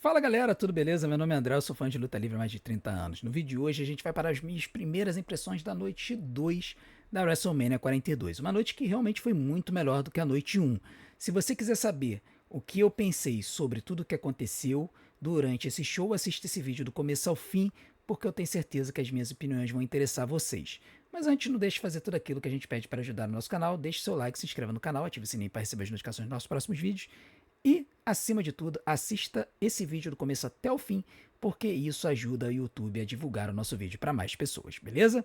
Fala galera, tudo beleza? Meu nome é André, eu sou fã de luta livre há mais de 30 anos. No vídeo de hoje a gente vai para as minhas primeiras impressões da noite 2 da WrestleMania 42. Uma noite que realmente foi muito melhor do que a noite 1. Se você quiser saber o que eu pensei sobre tudo o que aconteceu durante esse show, assista esse vídeo do começo ao fim, porque eu tenho certeza que as minhas opiniões vão interessar vocês. Mas antes, não deixe de fazer tudo aquilo que a gente pede para ajudar no nosso canal. Deixe seu like, se inscreva no canal, ative o sininho para receber as notificações dos nossos próximos vídeos. E, acima de tudo, assista esse vídeo do começo até o fim, porque isso ajuda o YouTube a divulgar o nosso vídeo para mais pessoas, beleza?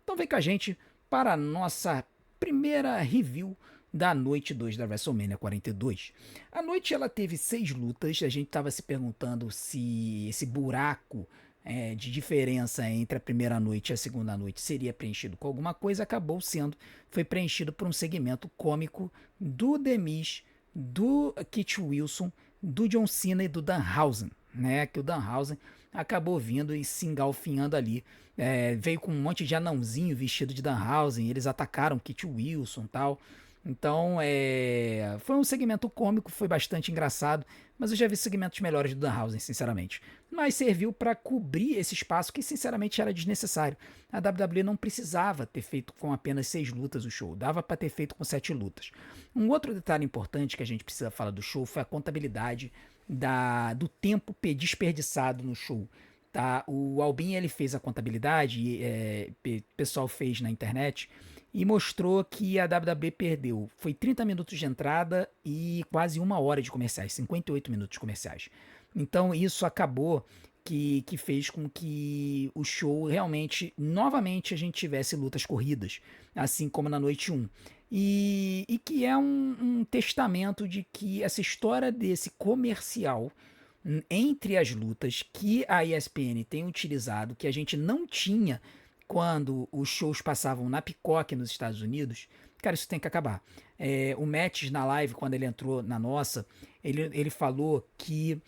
Então vem com a gente para a nossa primeira review da noite 2 da WrestleMania 42. A noite ela teve 6 lutas, a gente estava se perguntando se esse buraco de diferença entre a primeira noite e a segunda noite seria preenchido com alguma coisa, acabou sendo, foi preenchido por um segmento cômico do The Miz, do Kit Wilson, do John Cena e do Danhausen, né? Que o Danhausen acabou vindo e se engalfinhando ali. Veio com um monte de anãozinho vestido de Danhausen, eles atacaram Kit Wilson e tal. Então, foi um segmento cômico, foi bastante engraçado, mas eu já vi segmentos melhores do Danhausen, sinceramente. Mas serviu para cobrir esse espaço que, sinceramente, era desnecessário. A WWE não precisava ter feito com apenas 6 lutas o show, dava para ter feito com 7 lutas. Um outro detalhe importante que a gente precisa falar do show foi a contabilidade do tempo desperdiçado no show. Tá? O Albin ele fez a contabilidade, o pessoal fez na internet, e mostrou que a WWE perdeu. Foi 30 minutos de entrada e quase 1 hora de comerciais, 58 minutos de comerciais. Então isso acabou que fez com que o show realmente, novamente, a gente tivesse lutas corridas, assim como na noite 1. E que é um testamento de que essa história desse comercial entre as lutas que a ESPN tem utilizado, que a gente não tinha quando os shows passavam na Peacock nos Estados Unidos, cara, isso tem que acabar. O Mattis na live, quando ele entrou na nossa, ele falou que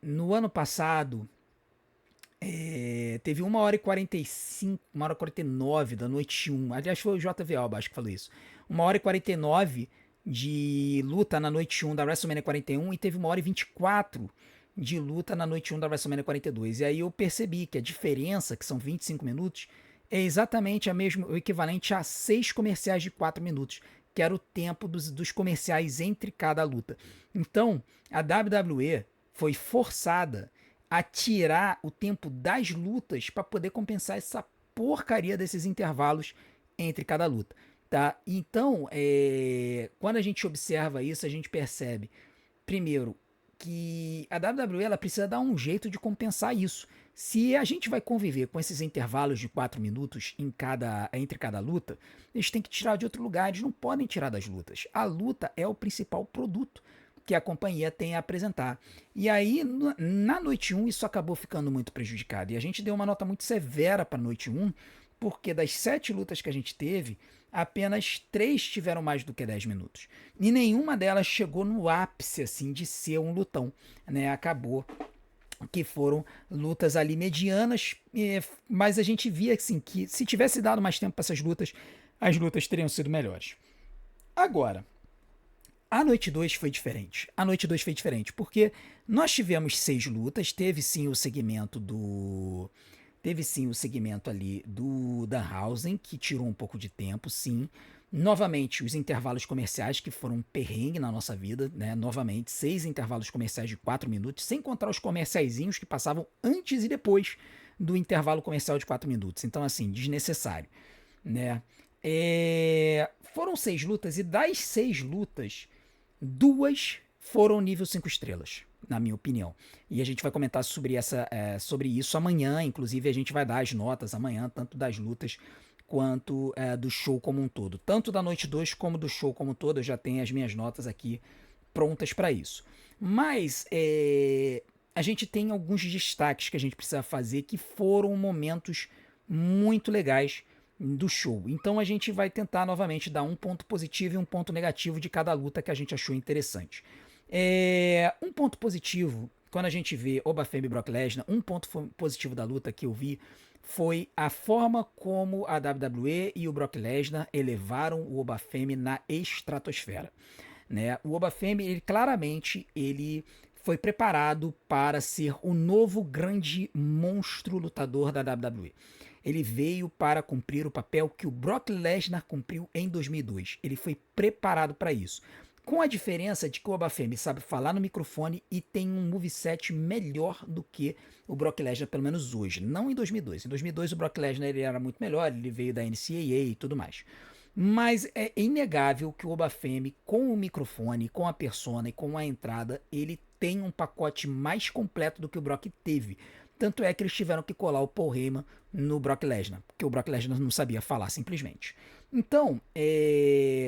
no ano passado teve 1 hora e 45, 1 hora e 49 da noite 1. Aliás, foi o JV Alba, acho que falou isso. 1 hora e 49 de luta na noite 1 da WrestleMania 41 e teve 1 hora e 24 de luta na noite 1 da WrestleMania 42. E aí eu percebi que a diferença, que são 25 minutos, é exatamente o equivalente a 6 comerciais de 4 minutos, que era o tempo dos comerciais entre cada luta. Então, a WWE foi forçada a tirar o tempo das lutas para poder compensar essa porcaria desses intervalos entre cada luta. Tá? Então, quando a gente observa isso, a gente percebe, primeiro, que a WWE ela precisa dar um jeito de compensar isso. Se a gente vai conviver com esses intervalos de 4 minutos entre cada luta, eles têm que tirar de outro lugar, eles não podem tirar das lutas. A luta é o principal produto que a companhia tem a apresentar. E aí, na noite 1, isso acabou ficando muito prejudicado. E a gente deu uma nota muito severa para a noite 1, porque das 7 lutas que a gente teve, apenas 3 tiveram mais do que 10 minutos. E nenhuma delas chegou no ápice assim de ser um lutão, né? Acabou que foram lutas ali medianas, mas a gente via assim que se tivesse dado mais tempo para essas lutas, as lutas teriam sido melhores. Agora, a noite 2 foi diferente. A noite 2 foi diferente porque nós tivemos 6 lutas, teve sim o segmento do Teve sim o segmento ali do Danhausen, que tirou um pouco de tempo, sim. Novamente, os intervalos comerciais, que foram um perrengue na nossa vida, né? Novamente, 6 intervalos comerciais de 4 minutos, sem contar os comerciaizinhos que passavam antes e depois do intervalo comercial de 4 minutos. Então, assim, desnecessário, né? Foram 6 lutas, e das 6 lutas, 2 foram nível 5 estrelas, na minha opinião. E a gente vai comentar sobre isso amanhã. Inclusive, a gente vai dar as notas amanhã, tanto das lutas quanto do show como um todo. Tanto da noite 2 como do show como um todo. Eu já tenho as minhas notas aqui prontas para isso. Mas a gente tem alguns destaques que a gente precisa fazer que foram momentos muito legais do show. Então a gente vai tentar novamente dar um ponto positivo e um ponto negativo de cada luta que a gente achou interessante. Um ponto positivo, quando a gente vê Obafemi e Brock Lesnar, um ponto positivo da luta que eu vi foi a forma como a WWE e o Brock Lesnar elevaram o Obafemi na estratosfera. Né? O Obafemi, ele claramente, ele foi preparado para ser o novo grande monstro lutador da WWE. Ele veio para cumprir o papel que o Brock Lesnar cumpriu em 2002. Ele foi preparado para isso. Com a diferença de que o Obafemi sabe falar no microfone e tem um moveset melhor do que o Brock Lesnar, pelo menos hoje. Não em 2002. Em 2002 o Brock Lesnar ele era muito melhor, ele veio da NCAA e tudo mais. Mas é inegável que o Obafemi, com o microfone, com a persona e com a entrada, ele tem um pacote mais completo do que o Brock teve. Tanto é que eles tiveram que colar o Paul Heyman no Brock Lesnar, porque o Brock Lesnar não sabia falar simplesmente. Então,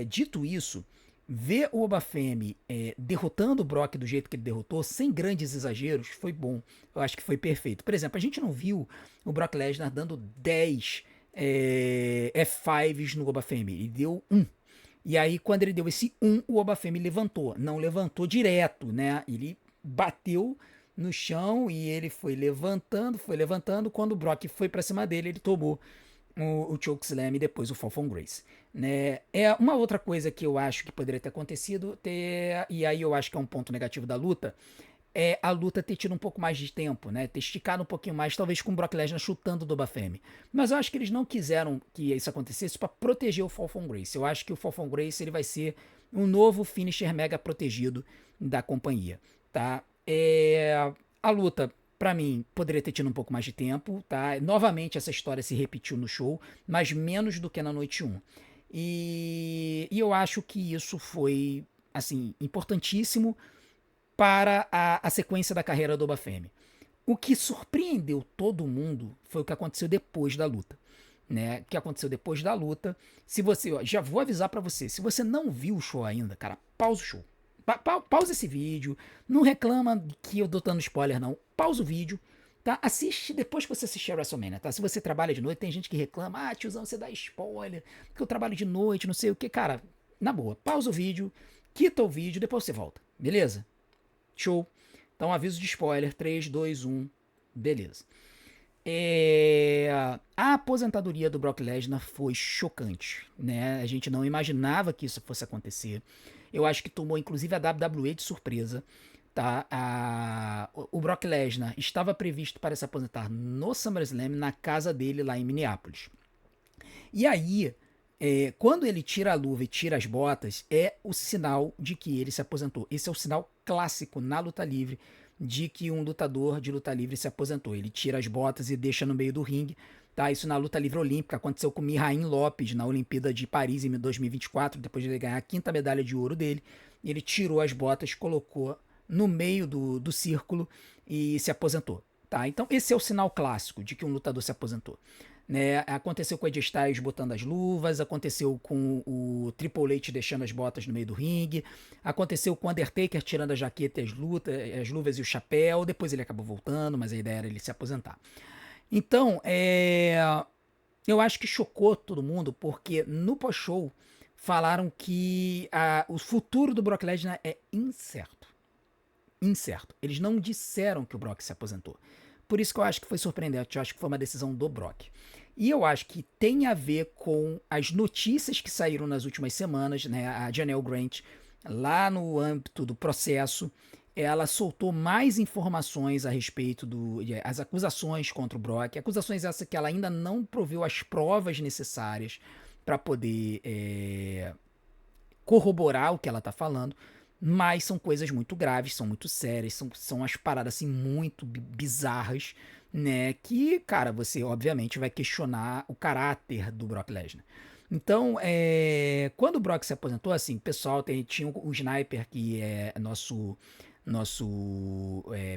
dito isso, ver o Obafemi derrotando o Brock do jeito que ele derrotou, sem grandes exageros, foi bom. Eu acho que foi perfeito. Por exemplo, a gente não viu o Brock Lesnar dando 10 F5s no Obafemi. Ele deu 1. E aí, quando ele deu esse 1, o Obafemi levantou. Não levantou direto, né? Ele bateu no chão e ele foi levantando, foi levantando. Quando o Brock foi pra cima dele, ele tomou o chokeslam e depois o Fall from Grace. Né? É uma outra coisa que eu acho que poderia ter acontecido, e aí eu acho que é um ponto negativo da luta, é a luta ter tido um pouco mais de tempo, né? Ter esticado um pouquinho mais, talvez com o Brock Lesnar chutando do Obafemi. Mas eu acho que eles não quiseram que isso acontecesse para proteger o Fall from Grace. Eu acho que o Fall from Grace ele vai ser um novo finisher mega protegido da companhia, tá? A luta, pra mim, poderia ter tido um pouco mais de tempo, tá? Novamente essa história se repetiu no show, mas menos do que na noite 1. E eu acho que isso foi, assim, importantíssimo para a sequência da carreira do Obafemi. O que surpreendeu todo mundo foi o que aconteceu depois da luta. Né? O que aconteceu depois da luta. Se você, ó, já vou avisar para você, se você não viu o show ainda, cara, pausa o show. Pausa esse vídeo. Não reclama que eu tô dando spoiler, não. Pausa o vídeo. Tá? Assiste depois que você assistir a WrestleMania, tá? Se você trabalha de noite, tem gente que reclama, tiozão, você dá spoiler, porque eu trabalho de noite, não sei o que. Cara, na boa, pausa o vídeo, quita o vídeo, depois você volta, beleza? Show. Então, aviso de spoiler, 3, 2, 1, beleza. A aposentadoria do Brock Lesnar foi chocante, né? A gente não imaginava que isso fosse acontecer. Eu acho que tomou inclusive a WWE de surpresa, tá? O Brock Lesnar estava previsto para se aposentar no SummerSlam, na casa dele lá em Minneapolis. E aí, quando ele tira a luva e tira as botas, é o sinal de que ele se aposentou. Esse é o sinal clássico na luta livre de que um lutador de luta livre se aposentou. Ele tira as botas e deixa no meio do ringue. Tá? Isso na luta livre olímpica aconteceu com Mihail Lopes na Olimpíada de Paris em 2024, depois de ele ganhar a 5ª medalha de ouro dele. Ele tirou as botas, colocou no meio do círculo e se aposentou. Tá? Então esse é o sinal clássico de que um lutador se aposentou. Né? Aconteceu com o Ed Styles botando as luvas, aconteceu com o Triple H deixando as botas no meio do ringue, aconteceu com o Undertaker tirando a jaqueta, as luvas e o chapéu, depois ele acabou voltando, mas a ideia era ele se aposentar. Então, eu acho que chocou todo mundo, porque no pós-show falaram que o futuro do Brock Lesnar é incerto. Incerto. Eles não disseram que o Brock se aposentou. Por isso que eu acho que foi surpreendente, eu acho que foi uma decisão do Brock. E eu acho que tem a ver com as notícias que saíram nas últimas semanas, né? A Janelle Grant, lá no âmbito do processo, ela soltou mais informações a respeito das acusações contra o Brock. Acusações essas que ela ainda não proveu as provas necessárias para poder corroborar o que ela está falando. Mas são coisas muito graves, são muito sérias, são as paradas assim muito bizarras, né? Que, cara, você obviamente vai questionar o caráter do Brock Lesnar. Então, quando o Brock se aposentou, assim, pessoal, tinha o Sniper, que é nosso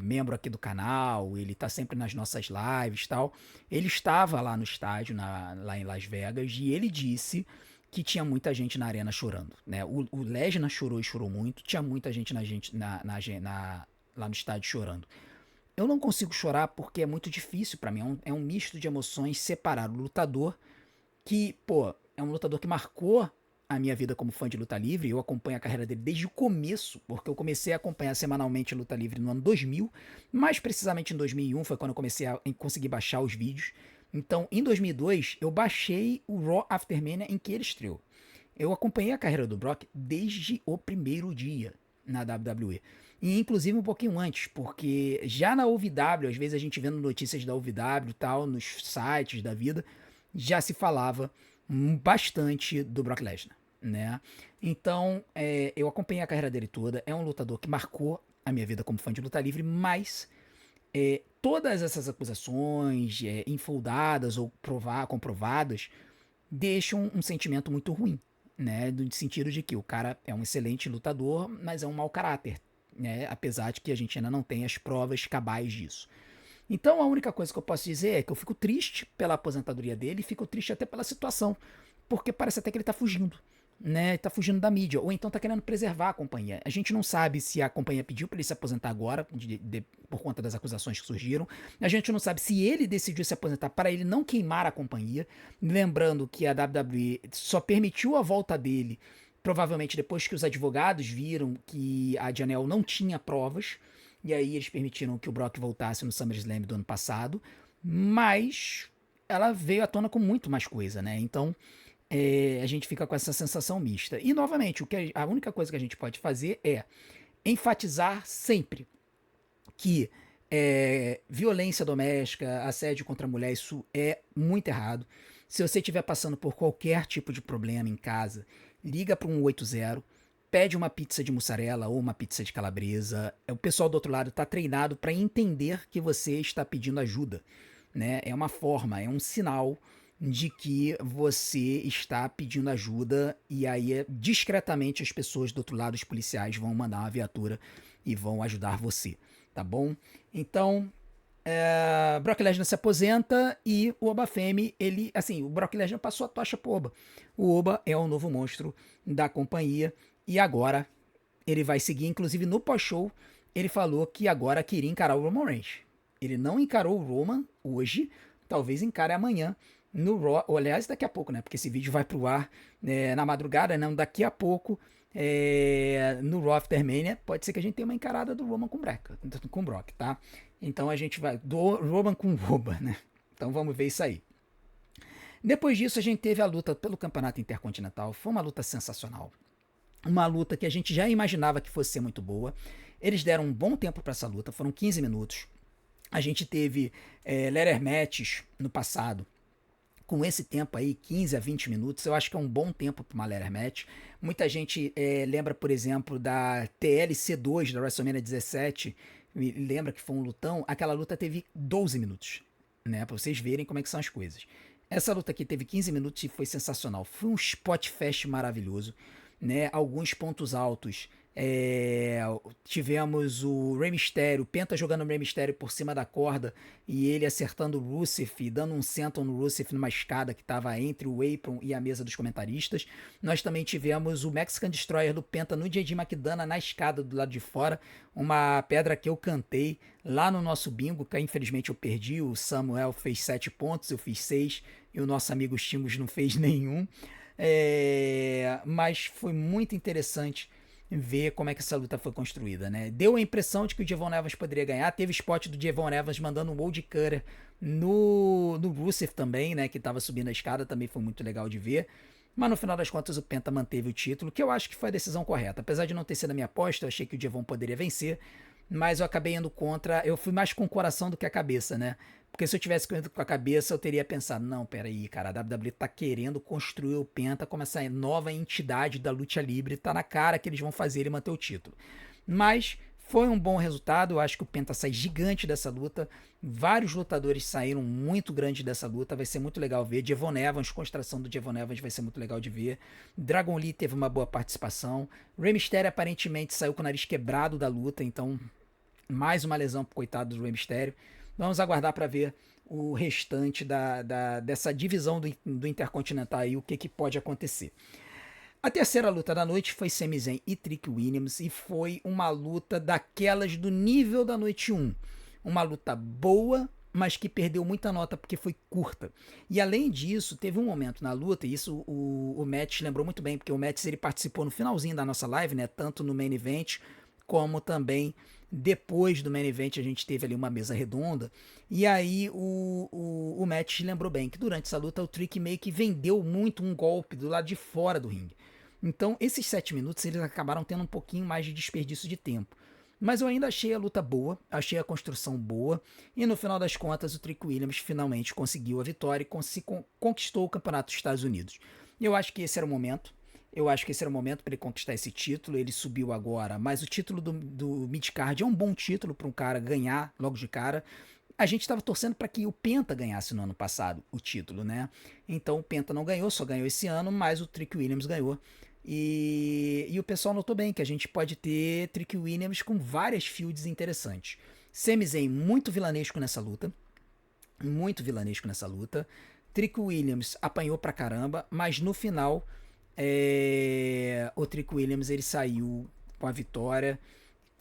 membro aqui do canal, ele tá sempre nas nossas lives e tal. Ele estava lá no estádio, lá em Las Vegas, e ele disse que tinha muita gente na arena chorando, né? O Lesnar chorou e chorou muito, tinha muita gente lá no estádio chorando. Eu não consigo chorar porque é muito difícil pra mim, é um misto de emoções separar o lutador, que, pô, é um lutador que marcou a minha vida como fã de luta livre, eu acompanho a carreira dele desde o começo, porque eu comecei a acompanhar semanalmente luta livre no ano 2000, mais precisamente em 2001 foi quando eu comecei a conseguir baixar os vídeos. Então, em 2002, eu baixei o Raw After Mania em que ele estreou. Eu acompanhei a carreira do Brock desde o primeiro dia na WWE. E inclusive um pouquinho antes, porque já na OVW, às vezes a gente vendo notícias da OVW e tal, nos sites da vida, já se falava bastante do Brock Lesnar, né? Então, eu acompanhei a carreira dele toda, é um lutador que marcou a minha vida como fã de luta livre, mas todas essas acusações infundadas ou comprovadas deixam um sentimento muito ruim, né? No sentido de que o cara é um excelente lutador, mas é um mau caráter, né? Apesar de que a gente ainda não tem as provas cabais disso. Então a única coisa que eu posso dizer é que eu fico triste pela aposentadoria dele e fico triste até pela situação, porque parece até que ele tá fugindo, né? Tá fugindo da mídia, ou então tá querendo preservar a companhia. A gente não sabe se a companhia pediu para ele se aposentar agora, por conta das acusações que surgiram. A gente não sabe se ele decidiu se aposentar para ele não queimar a companhia. Lembrando que a WWE só permitiu a volta dele, provavelmente depois que os advogados viram que a Janelle não tinha provas. E aí eles permitiram que o Brock voltasse no SummerSlam do ano passado. Mas ela veio à tona com muito mais coisa, né? Então a gente fica com essa sensação mista. E, novamente, a única coisa que a gente pode fazer é enfatizar sempre que violência doméstica, assédio contra a mulher, isso é muito errado. Se você estiver passando por qualquer tipo de problema em casa, liga para um 180, pede uma pizza de mussarela ou uma pizza de calabresa. O pessoal do outro lado está treinado para entender que você está pedindo ajuda, né? É uma forma, é um sinal de que você está pedindo ajuda e aí discretamente as pessoas do outro lado, os policiais, vão mandar uma viatura e vão ajudar você, tá bom? Então, Brock Lesnar se aposenta e o Oba Femi, o Brock Lesnar passou a tocha pro Oba. O Oba é o novo monstro da companhia e agora ele vai seguir, inclusive no pós-show, ele falou que agora queria encarar o Roman Reigns. Ele não encarou o Roman hoje, talvez encare amanhã no Raw, ou aliás, daqui a pouco, né? Porque esse vídeo vai pro ar na madrugada, não, daqui a pouco, no Raw Aftermania, pode ser que a gente tenha uma encarada do Roman com o Brock, tá? Então a gente vai, do Roman com o Roman, né? Então vamos ver isso aí. Depois disso, a gente teve a luta pelo Campeonato Intercontinental, foi uma luta sensacional. Uma luta que a gente já imaginava que fosse ser muito boa. Eles deram um bom tempo para essa luta, foram 15 minutos. A gente teve ladder matches no passado, com esse tempo aí, 15 a 20 minutos, eu acho que é um bom tempo para uma ladder match. Muita gente lembra, por exemplo, da TLC 2 da WrestleMania 17, lembra que foi um lutão, aquela luta teve 12 minutos, né, para vocês verem como é que são as coisas. Essa luta aqui teve 15 minutos e foi sensacional, foi um spot fest maravilhoso, né, alguns pontos altos. Tivemos o Rey Mysterio, o Penta jogando o Rey Mysterio por cima da corda e ele acertando o Rusev, dando um senton no Rusev numa escada que estava entre o apron e a mesa dos comentaristas. Nós também tivemos o Mexican Destroyer do Penta no JJ McDonough na escada do lado de fora, uma pedra que eu cantei lá no nosso bingo, que infelizmente eu perdi. O Samuel fez 7 pontos, eu fiz 6 e o nosso amigo Stingos não fez nenhum. Mas foi muito interessante ver como é que essa luta foi construída, né? Deu a impressão de que o Devon Evans poderia ganhar. Teve spot do Devon Evans mandando um old cutter no Rusev também, né? Que tava subindo a escada, também foi muito legal de ver. Mas no final das contas o Penta manteve o título, que eu acho que foi a decisão correta. Apesar de não ter sido a minha aposta, eu achei que o Devon poderia vencer, mas eu acabei indo contra. Eu fui mais com o coração do que a cabeça, né? Porque se eu tivesse ido com a cabeça, eu teria pensado, não, peraí, cara, a WWE tá querendo construir o Penta como essa nova entidade da luta livre, tá na cara que eles vão fazer ele manter o título. Mas foi um bom resultado, eu acho que o Penta sai gigante dessa luta, vários lutadores saíram muito grandes dessa luta, vai ser muito legal ver. Devon Evans, construção do Devon Evans vai ser muito legal de ver. Dragon Lee teve uma boa participação. Rey Mysterio aparentemente saiu com o nariz quebrado da luta, então mais uma lesão pro coitado do Rey Mysterio. Vamos aguardar para ver o restante dessa divisão do Intercontinental e o que pode acontecer. A terceira luta da noite foi Sami Zayn e Trick Williams e foi uma luta daquelas do nível da noite 1. Uma luta boa, mas que perdeu muita nota porque foi curta. E além disso, teve um momento na luta, e isso o Matt lembrou muito bem, porque o Matt ele participou no finalzinho da nossa live, né, tanto no main event como também depois do main event a gente teve ali uma mesa redonda, e aí o Matt lembrou bem que durante essa luta o Trick meio que vendeu muito um golpe do lado de fora do ringue. Então esses 7 minutos eles acabaram tendo um pouquinho mais de desperdício de tempo. Mas eu ainda achei a luta boa, achei a construção boa, e no final das contas o Trick Williams finalmente conseguiu a vitória e conquistou o campeonato dos Estados Unidos. Eu acho que esse era o momento. Eu acho que esse era o momento para ele conquistar esse título. Ele subiu agora, mas o título do Midcard é um bom título para um cara ganhar logo de cara. A gente estava torcendo para que o Penta ganhasse no ano passado o título, né? Então o Penta não ganhou, só ganhou esse ano, mas o Trick Williams ganhou. E o pessoal notou bem que a gente pode ter Trick Williams com várias fields interessantes. Sami Zayn muito vilanesco nessa luta. Muito vilanesco nessa luta. Trick Williams apanhou pra caramba, mas no final o Trick Williams ele saiu com a vitória.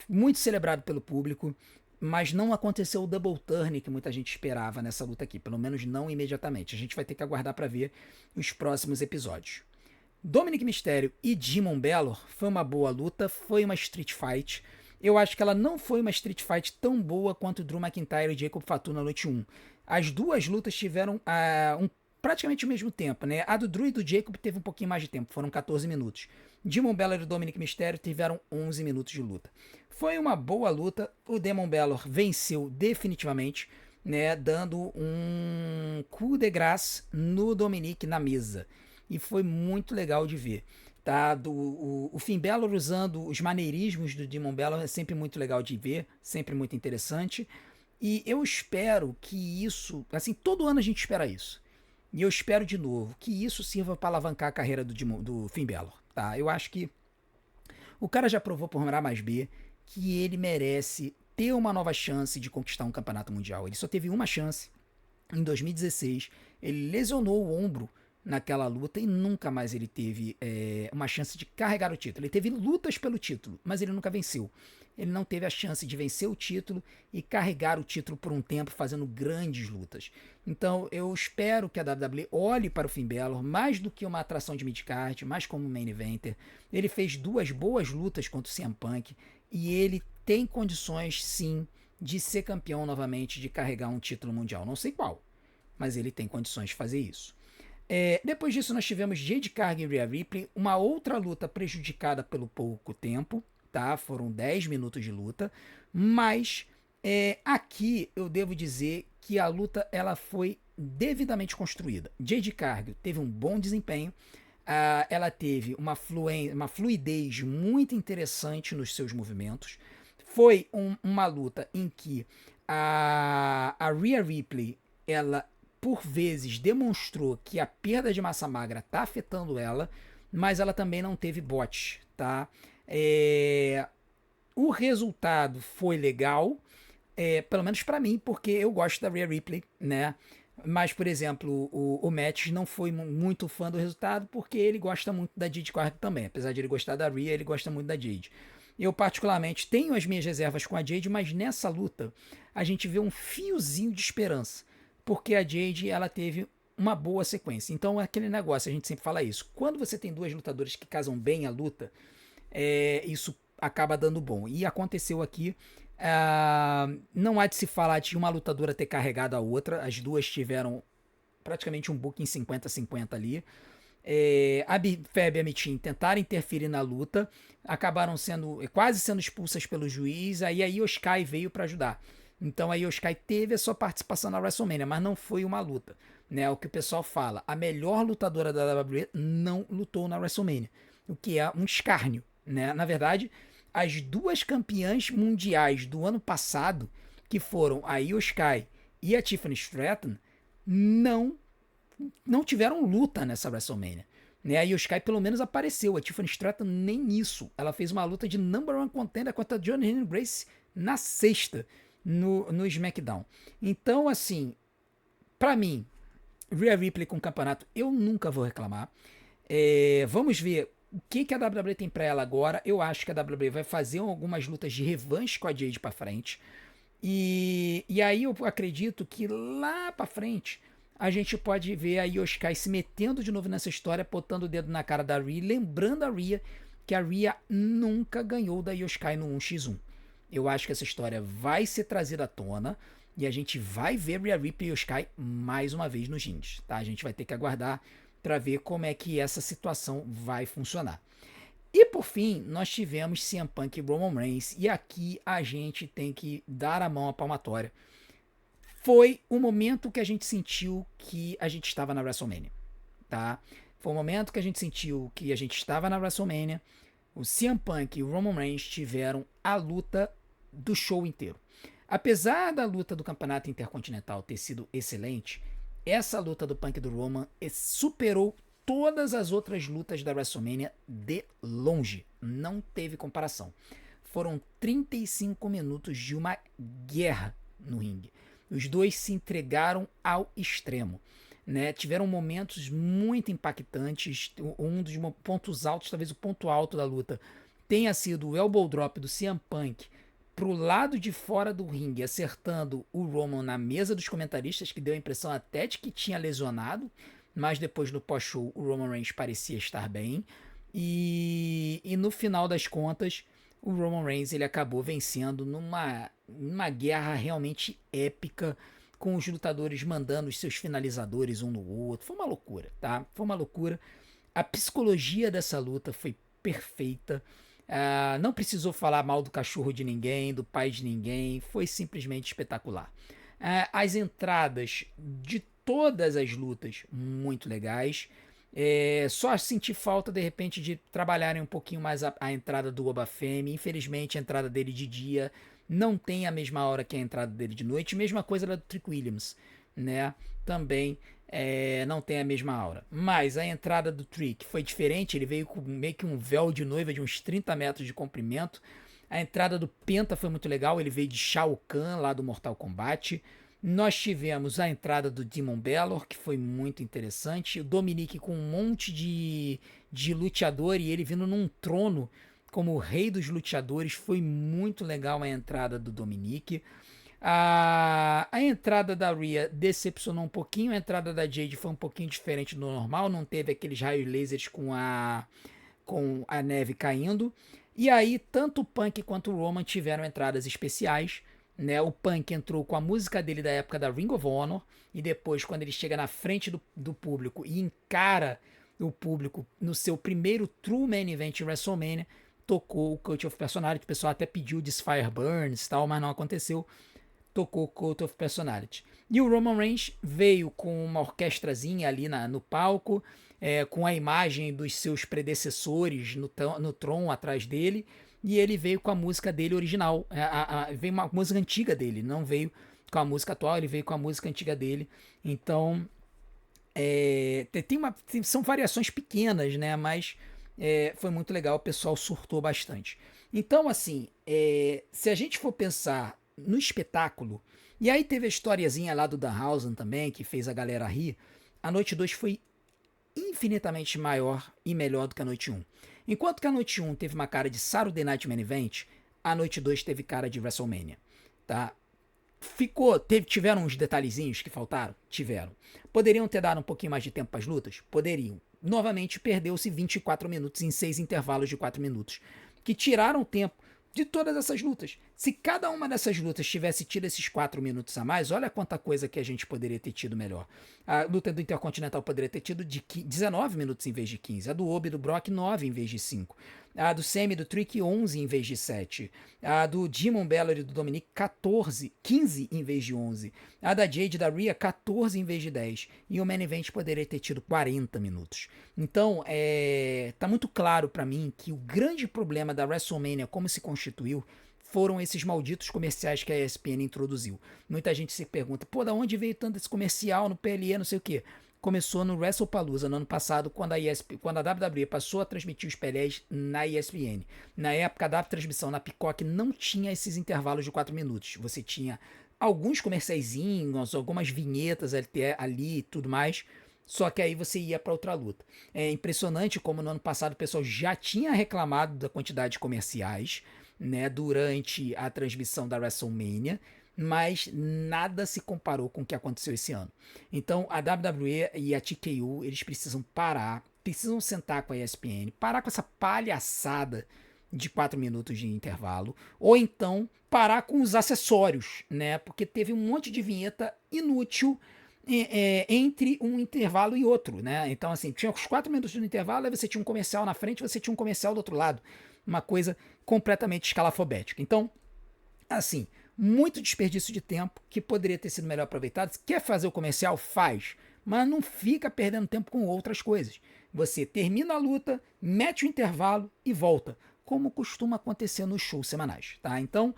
Muito celebrado pelo público, mas não aconteceu o double turn que muita gente esperava nessa luta aqui, pelo menos não imediatamente. A gente vai ter que aguardar para ver os próximos episódios. Dominic Mysterio e Demon Balor foi uma boa luta, foi uma street fight. Eu acho que ela não foi uma street fight tão boa quanto Drew McIntyre e Jacob Fatu na noite 1. As duas lutas tiveram praticamente o mesmo tempo, né? A do Drew e do Jacob teve um pouquinho mais de tempo, foram 14 minutos. Demon Balor e Dominic Mysterio tiveram 11 minutos de luta. Foi uma boa luta, o Demon Balor venceu definitivamente, né, dando um coup de grâce no Dominic na mesa. E foi muito legal de ver. Tá? O Finn Balor usando os maneirismos do Demon Balor é sempre muito legal de ver, sempre muito interessante. E eu espero que isso, assim, todo ano a gente espera isso. E eu espero de novo que isso sirva para alavancar a carreira do Finn Balor. Tá? Eu acho que o cara já provou por A mais B que ele merece ter uma nova chance de conquistar um campeonato mundial. Ele só teve uma chance em 2016. Ele lesionou o ombro naquela luta e nunca mais ele teve uma chance de carregar o título. Ele teve lutas pelo título, mas ele nunca venceu. Ele não teve a chance de vencer o título e carregar o título por um tempo fazendo grandes lutas. Então eu espero que a WWE olhe para o Finn Balor mais do que uma atração de midcard, mais como um main eventer. Ele fez duas boas lutas contra o CM Punk e ele tem condições sim de ser campeão novamente, de carregar um título mundial. Não sei qual, mas ele tem condições de fazer isso. Depois disso nós tivemos Jade Cargill e Rhea Ripley, uma outra luta prejudicada pelo pouco tempo, tá? Foram 10 minutos de luta, mas aqui eu devo dizer que a luta ela foi devidamente construída. Jade Cargill teve um bom desempenho, ela teve uma fluidez muito interessante nos seus movimentos. Foi uma luta em que a Rhea Ripley ela por vezes demonstrou que a perda de massa magra está afetando ela, mas ela também não teve bote, tá? O resultado foi legal, pelo menos para mim, porque eu gosto da Rhea Ripley, né? Mas, por exemplo, o Matt não foi muito fã do resultado porque ele gosta muito da Jade Cargill também. Apesar de ele gostar da Rhea, ele gosta muito da Jade. Eu, particularmente, tenho as minhas reservas com a Jade, mas nessa luta a gente vê um fiozinho de esperança. Porque a Jade, ela teve uma boa sequência. Então, é aquele negócio, a gente sempre fala isso. Quando você tem duas lutadoras que casam bem a luta, isso acaba dando bom. E aconteceu aqui. Não há de se falar de uma lutadora ter carregado a outra. As duas tiveram praticamente um booking 50-50 ali. A Feb e a Mitin tentaram interferir na luta, acabaram quase sendo expulsas pelo juiz. Aí a Io Sky veio para ajudar. Então a Io Sky teve a sua participação na WrestleMania, mas não foi uma luta, né? O que o pessoal fala, a melhor lutadora da WWE não lutou na WrestleMania, o que é um escárnio, né? Na verdade, as duas campeãs mundiais do ano passado, que foram a Io Sky e a Tiffany Stratton, não tiveram luta nessa WrestleMania. Né? A Io Sky pelo menos apareceu, a Tiffany Stratton nem isso. Ela fez uma luta de number one contender contra a Johnny Henry Grace na sexta, no SmackDown. Então, assim, pra mim, Rhea Ripley com o campeonato, eu nunca vou reclamar. Vamos ver o que a WWE tem pra ela agora. Eu acho que a WWE vai fazer algumas lutas de revanche com a Jade pra frente. E aí eu acredito que lá pra frente a gente pode ver a Io Sky se metendo de novo nessa história, botando o dedo na cara da Rhea, lembrando a Rhea que a Rhea nunca ganhou da Io Sky no 1x1. Eu acho que essa história vai ser trazida à tona e a gente vai ver Rhea Ripley e Io Sky mais uma vez nos rings, tá? A gente vai ter que aguardar para ver como é que essa situação vai funcionar. E por fim, nós tivemos CM Punk e Roman Reigns, e aqui a gente tem que dar a mão à palmatória. Foi o momento que a gente sentiu que a gente estava na WrestleMania, tá? Foi o momento que a gente sentiu que a gente estava na WrestleMania. O CM Punk e o Roman Reigns tiveram a luta do show inteiro. Apesar da luta do Campeonato Intercontinental ter sido excelente, essa luta do Punk e do Roman superou todas as outras lutas da WrestleMania de longe. Não teve comparação. Foram 35 minutos de uma guerra no ringue. Os dois se entregaram ao extremo. Né? Tiveram momentos muito impactantes. Um dos pontos altos, talvez o ponto alto da luta, tenha sido o elbow drop do CM Punk pro lado de fora do ringue, acertando o Roman na mesa dos comentaristas, que deu a impressão até de que tinha lesionado, mas depois no pós-show o Roman Reigns parecia estar bem. E no final das contas, o Roman Reigns ele acabou vencendo numa guerra realmente épica, com os lutadores mandando os seus finalizadores um no outro. Foi uma loucura, tá? Foi uma loucura. A psicologia dessa luta foi perfeita. Não precisou falar mal do cachorro de ninguém, do pai de ninguém. Foi simplesmente espetacular. As entradas de todas as lutas, muito legais. Só senti falta, de repente, de trabalharem um pouquinho mais a entrada do Oba Femi. Infelizmente, a entrada dele de dia não tem a mesma hora que a entrada dele de noite. Mesma coisa da do Trick Williams, né? Também não tem a mesma hora. Mas a entrada do Trick foi diferente. Ele veio com meio que um véu de noiva de uns 30 metros de comprimento. A entrada do Penta foi muito legal. Ele veio de Shao Kahn, lá do Mortal Kombat. Nós tivemos a entrada do Demon Balor, que foi muito interessante. O Dominic com um monte de luteador e ele vindo num trono como o rei dos luteadores. Foi muito legal a entrada do Dominic. A entrada da Rhea decepcionou um pouquinho. A entrada da Jade foi um pouquinho diferente do normal. Não teve aqueles raios lasers com a neve caindo. E aí, tanto o Punk quanto o Roman tiveram entradas especiais. Né? O Punk entrou com a música dele da época da Ring of Honor. E depois, quando ele chega na frente do público e encara o público no seu primeiro True Main Event em WrestleMania, tocou o Cult of Personality. O pessoal até pediu This Fire Burns e tal, mas não aconteceu. Tocou Cult of Personality. E o Roman Reigns veio com uma orquestrazinha ali no palco, com a imagem dos seus predecessores no Tron atrás dele, e ele veio com a música dele original. Veio uma música antiga dele, não veio com a música atual, ele veio com a música antiga dele. Então, são variações pequenas, né? Mas foi muito legal, o pessoal surtou bastante. Então, assim, se a gente for pensar no espetáculo, e aí teve a historiazinha lá do Danhausen também, que fez a galera rir, a noite 2 foi infinitamente maior e melhor do que a noite 1. Enquanto que a noite 1 teve uma cara de Saturday Night Main Event, a noite 2 teve cara de WrestleMania, tá? Tiveram uns detalhezinhos que faltaram? Tiveram. Poderiam ter dado um pouquinho mais de tempo para as lutas? Poderiam. Novamente, perdeu-se 24 minutos em 6 intervalos de 4 minutos, que tiraram tempo de todas essas lutas. Se cada uma dessas lutas tivesse tido esses 4 minutos a mais, olha quanta coisa que a gente poderia ter tido melhor. A luta do Intercontinental poderia ter tido 19 minutos em vez de 15. A do Obi e do Brock, 9 em vez de 5. A do Sami e do Trick, 11 em vez de 7. A do Demon Balor e do Dominic, 15 em vez de 11. A da Jade e da Rhea, 14 em vez de 10. E o Main Event poderia ter tido 40 minutos. Então, tá muito claro pra mim que o grande problema da WrestleMania, como se constituiu, foram esses malditos comerciais que a ESPN introduziu. Muita gente se pergunta, da onde veio tanto esse comercial no PLE, não sei o quê. Começou no WrestlePalooza no ano passado, quando a WWE passou a transmitir os PLEs na ESPN. Na época, a transmissão na Peacock não tinha esses intervalos de 4 minutos. Você tinha alguns comerciaizinhos, algumas vinhetas ali e tudo mais, só que aí você ia para outra luta. É impressionante como no ano passado o pessoal já tinha reclamado da quantidade de comerciais, né, durante a transmissão da WrestleMania, mas nada se comparou com o que aconteceu esse ano. Então a WWE e a TKO, eles precisam parar, precisam sentar com a ESPN, parar com essa palhaçada de 4 minutos de intervalo, ou então parar com os acessórios, né, porque teve um monte de vinheta inútil, entre um intervalo e outro, né? Então, assim, tinha os 4 minutos no intervalo, aí você tinha um comercial na frente, você tinha um comercial do outro lado. Uma coisa completamente escalafobética. Então, assim, muito desperdício de tempo que poderia ter sido melhor aproveitado. Se quer fazer o comercial, faz. Mas não fica perdendo tempo com outras coisas. Você termina a luta, mete o intervalo e volta, como costuma acontecer nos shows semanais, tá? Então,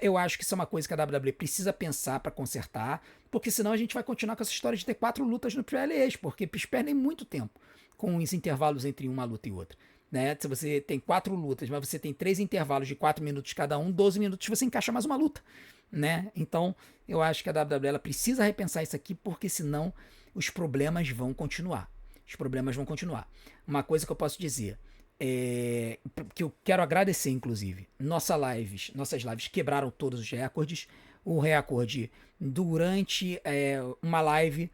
eu acho que isso é uma coisa que a WWE precisa pensar para consertar, porque senão a gente vai continuar com essa história de ter 4 lutas no PLEs, porque eles perdem muito tempo com os intervalos entre uma luta e outra. Né? Se você tem 4 lutas, mas você tem 3 intervalos de 4 minutos cada um, 12 minutos você encaixa mais uma luta. Né? Então, eu acho que a WWE ela precisa repensar isso aqui, porque senão os problemas vão continuar. Os problemas vão continuar. Uma coisa que eu posso dizer, que eu quero agradecer, inclusive, nossas lives quebraram todos os recordes. O recorde durante uma live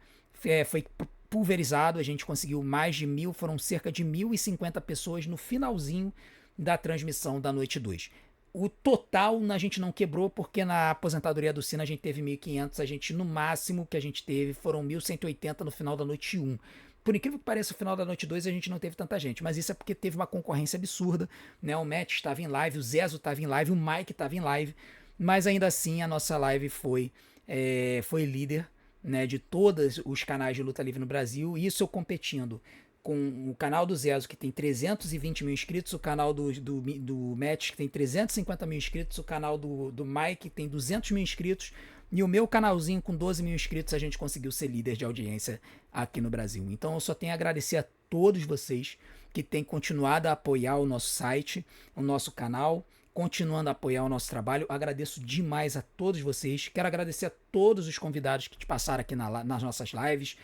foi pulverizado, a gente conseguiu mais de 1.000, foram cerca de 1.050 pessoas no finalzinho da transmissão da noite 2. O total a gente não quebrou, porque na aposentadoria do Cena a gente teve 1.500, a gente no máximo que a gente teve foram 1.180 no final da noite 1. Por incrível que pareça, no final da noite 2 a gente não teve tanta gente, mas isso é porque teve uma concorrência absurda, né? O Matt estava em live, o Zezo estava em live, o Mike estava em live, mas ainda assim a nossa live foi líder, né, de todos os canais de luta livre no Brasil, e isso eu competindo com o canal do Zezo, que tem 320 mil inscritos, o canal do Matt, que tem 350 mil inscritos, o canal do Mike, que tem 200 mil inscritos, e o meu canalzinho com 12 mil inscritos, a gente conseguiu ser líder de audiência aqui no Brasil. Então eu só tenho a agradecer a todos vocês que têm continuado a apoiar o nosso site, o nosso canal, continuando a apoiar o nosso trabalho. Eu agradeço demais a todos vocês. Quero agradecer a todos os convidados que te passaram aqui nas nossas lives.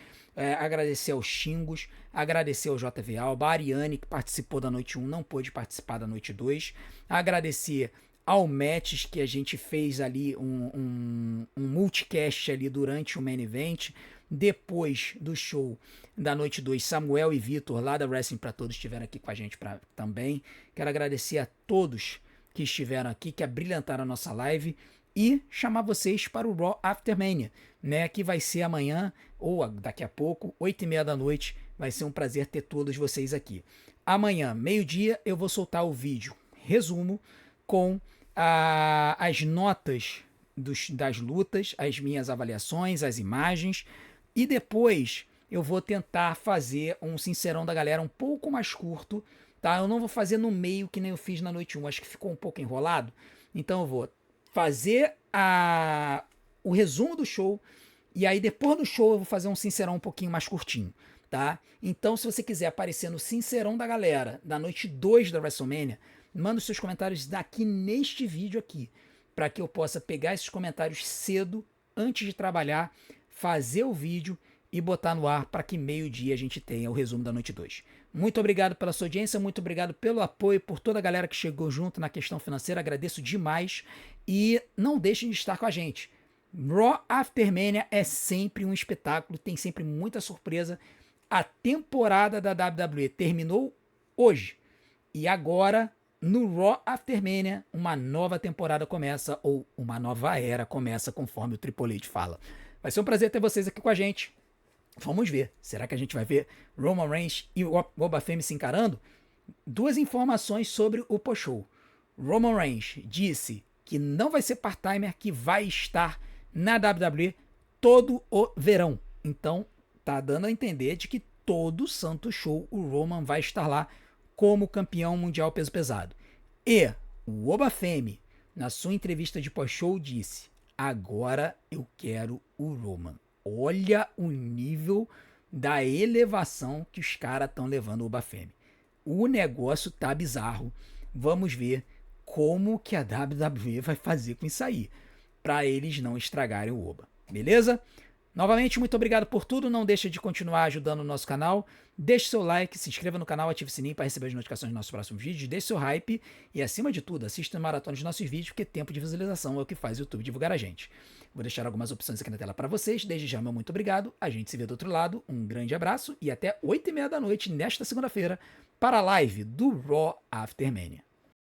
Agradecer aos Xingos, agradecer ao JV Alba, a Ariane, que participou da noite 1, não pôde participar da noite 2. Agradecer ao Matches, que a gente fez ali um multicast ali durante o main event. Depois do show da noite 2, Samuel e Vitor, lá da Wrestling Pra Todos, estiveram aqui com a gente também. Quero agradecer a todos que estiveram aqui, que abrilhantaram a nossa live, e chamar vocês para o Raw After Mania, né, que vai ser amanhã, ou daqui a pouco, 8h30 da noite. Vai ser um prazer ter todos vocês aqui. Amanhã, meio-dia, eu vou soltar o vídeo resumo com as notas das lutas, as minhas avaliações, as imagens, e depois eu vou tentar fazer um sincerão da galera um pouco mais curto, tá? Eu não vou fazer no meio que nem eu fiz na noite 1, acho que ficou um pouco enrolado, então eu vou fazer o resumo do show, e aí depois do show eu vou fazer um sincerão um pouquinho mais curtinho, tá? Então se você quiser aparecer no sincerão da galera da noite 2 da WrestleMania, manda os seus comentários daqui neste vídeo aqui, para que eu possa pegar esses comentários cedo, antes de trabalhar, fazer o vídeo e botar no ar para que meio-dia a gente tenha o resumo da noite 2. Muito obrigado pela sua audiência, muito obrigado pelo apoio, por toda a galera que chegou junto na questão financeira, agradeço demais, e não deixem de estar com a gente. Raw After Mania é sempre um espetáculo, tem sempre muita surpresa. A temporada da WWE terminou hoje, e agora, no Raw After Mania, uma nova temporada começa, ou uma nova era começa, conforme o Triple H fala. Vai ser um prazer ter vocês aqui com a gente. Vamos ver. Será que a gente vai ver Roman Reigns e o Oba Femi se encarando? 2 informações sobre o post-show. Roman Reigns disse que não vai ser part-timer, que vai estar na WWE todo o verão. Então, tá dando a entender de que todo santo show o Roman vai estar lá como campeão mundial peso pesado. E o Oba Femi, na sua entrevista de pós-show, disse: agora eu quero o Roman. Olha o nível da elevação que os caras estão levando o Oba Femi. O negócio tá bizarro. Vamos ver como que a WWE vai fazer com isso aí, para eles não estragarem o Oba. Beleza? Novamente, muito obrigado por tudo. Não deixe de continuar ajudando o nosso canal. Deixe seu like, se inscreva no canal, ative o sininho para receber as notificações dos nossos próximos vídeos. Deixe seu hype e, acima de tudo, assista a maratona dos nossos vídeos, porque tempo de visualização é o que faz o YouTube divulgar a gente. Vou deixar algumas opções aqui na tela para vocês. Desde já, meu muito obrigado. A gente se vê do outro lado. Um grande abraço e até 8h30 da noite, nesta segunda-feira, para a live do Raw After Mania.